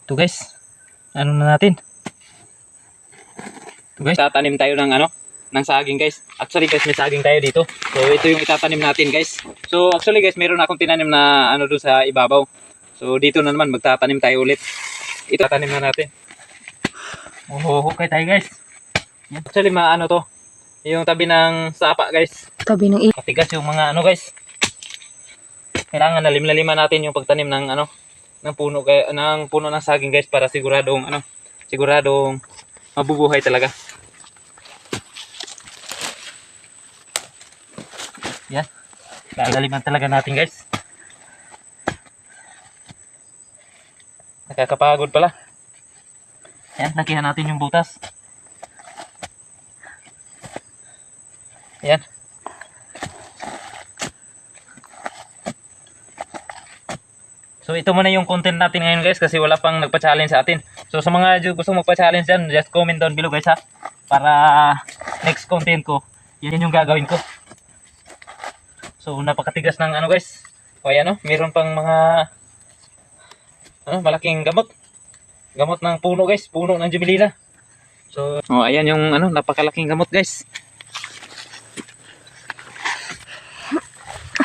Ito guys, ano na natin? Ito guys, tatanim tayo ng ng saging guys. Actually guys, may saging tayo dito. So ito yung itatanim natin guys. So actually guys, meron akong tinanim na doon sa ibabaw. So dito na naman magtatanim tayo ulit. Ito tatanim na natin. Okay tayo guys. Actually to, yung tabi ng sapa guys. Tabi ng Matigas yung mga guys. Kailangan lalim-laliman natin yung pagtanim ng ng puno ng saging guys, para siguradong mabubuhay talaga. Yan. Lalaliman talaga natin guys. Nakakapagod pala. Yan, lakihan natin yung butas. Yan. So ito muna yung content natin ngayon guys, kasi wala pang nagpa-challenge sa atin. So sa mga gusto magpa-challenge dyan, just comment down below guys ha. Para next content ko, yan yung gagawin ko. So napakatigas ng guys. O ayan meron pang mga malaking gamot. Gamot ng puno guys, puno ng Jubilina. So ayan yung napakalaking gamot guys.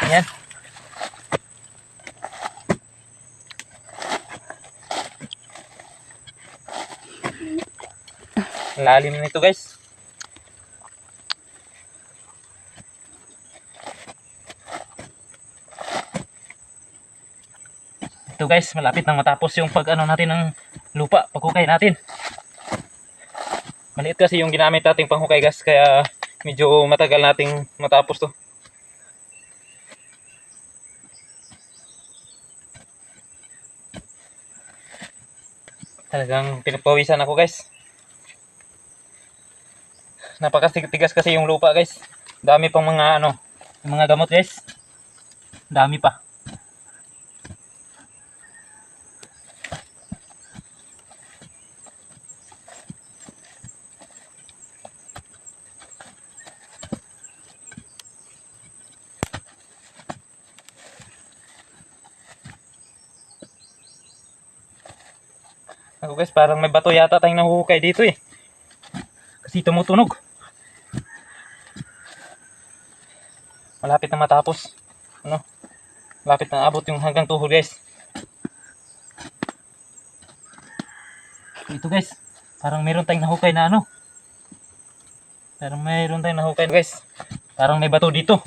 Ayan. Lalim nito guys. Ito guys, malapit nang matapos yung natin ng lupa, paghukay natin. Maliit kasi yung ginamit nating panghukay guys, kaya medyo matagal nating matapos to. Talagang pinagpawisan ako guys. Napakatigas kasi yung lupa guys. Dami pang mga yung mga gamot guys. Dami pa. Ako guys, parang may bato yata tayong nahuhukay dito eh. Kasi tumutunog. Malapit na matapos. Malapit na abot yung hanggang tuhod guys. Ito guys, parang meron tayong nahukay na Parang meron tayong nahukay guys. Parang may bato dito.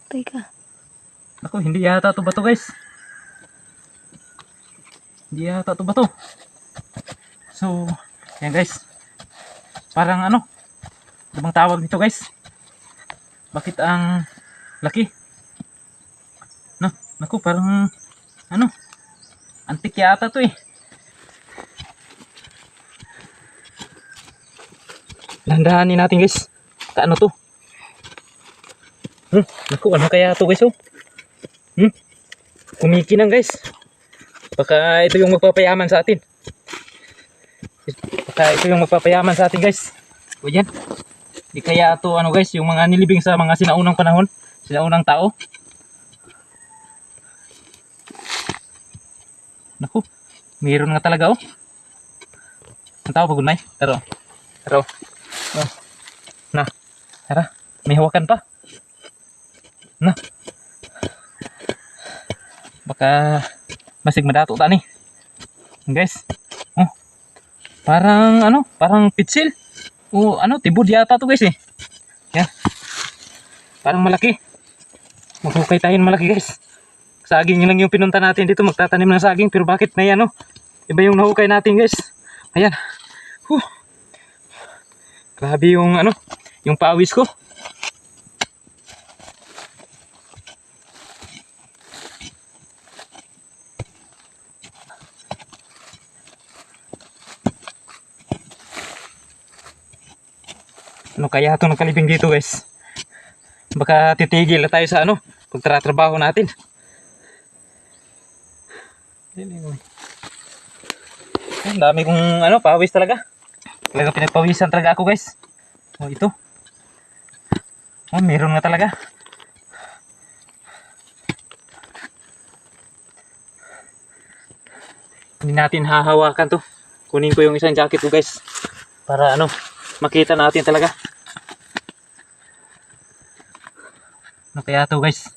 Teka. Ako, hindi yata ito bato guys. Hindi yata ito bato. So, yan guys. Parang bang tawag dito guys? Bakit ang laki? Naku, parang antik yata to eh. Landahanin natin guys. Kaano to? Naku, ano kaya to guys Kumikinang guys. Baka ito yung magpapayaman sa atin. Guys. O yan. Di kaya ito guys, yung mga nilibing sa mga sinaunang panahon, sinaunang tao. Naku, mayroon nga talaga ang tao pagunay. Taro. Tara, may hawakan pa. Baka masig madato ta ni. Guys. Parang pitsil. Tibod yata to guys eh. Yan. Parang malaki. Maghukay tayo ng malaki guys. Saging lang yung pinunta natin dito, magtatanim ng saging, pero bakit may iba yung nahukay natin guys. Ayan. Grabe yung yung pawis ko. Ano kaya ito nakalibing dito guys? Baka titigil na tayo sa pagtratrabaho natin. Ang dami kong pawis talaga. Talaga pinagpawisan talaga ako guys. Ito. Meron nga talaga. Hindi natin hahawakan to. Kunin ko yung isang jacket ko guys. Para ano, makita natin talaga. Ano kaya to guys?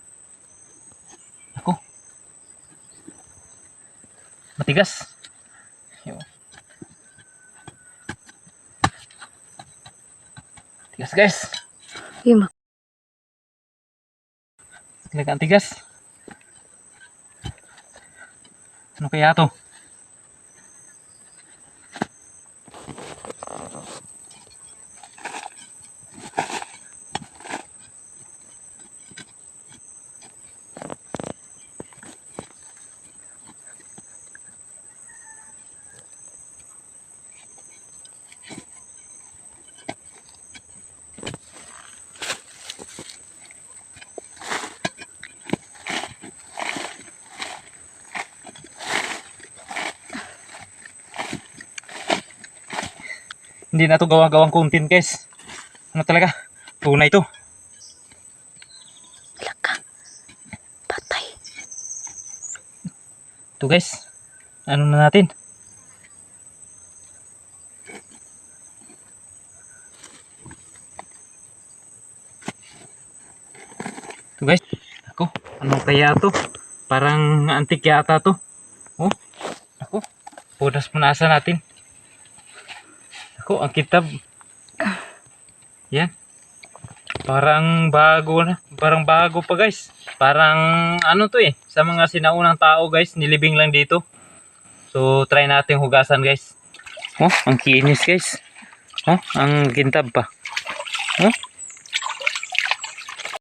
Ako. Matigas. Yun. Tigas guys. Uy, Talaga ang tigas. Ano kaya to? Hindi na to gawa-gawang content guys. Ano talaga? Tunay to. laka. Patay. Ito guys. Ano na natin? Ito guys. Ako. Ano kaya to? Parang antik yata to. Oh. Ako. Punas-punasan natin. Ako, ang kitab. Yan. Parang bago na. Parang bago pa guys. Parang ano to eh. Sa mga sinaunang tao guys. Nilibing lang dito. So try natin hugasan guys. Oh, ang kinis guys. Oh, ang kintab pa. Oh.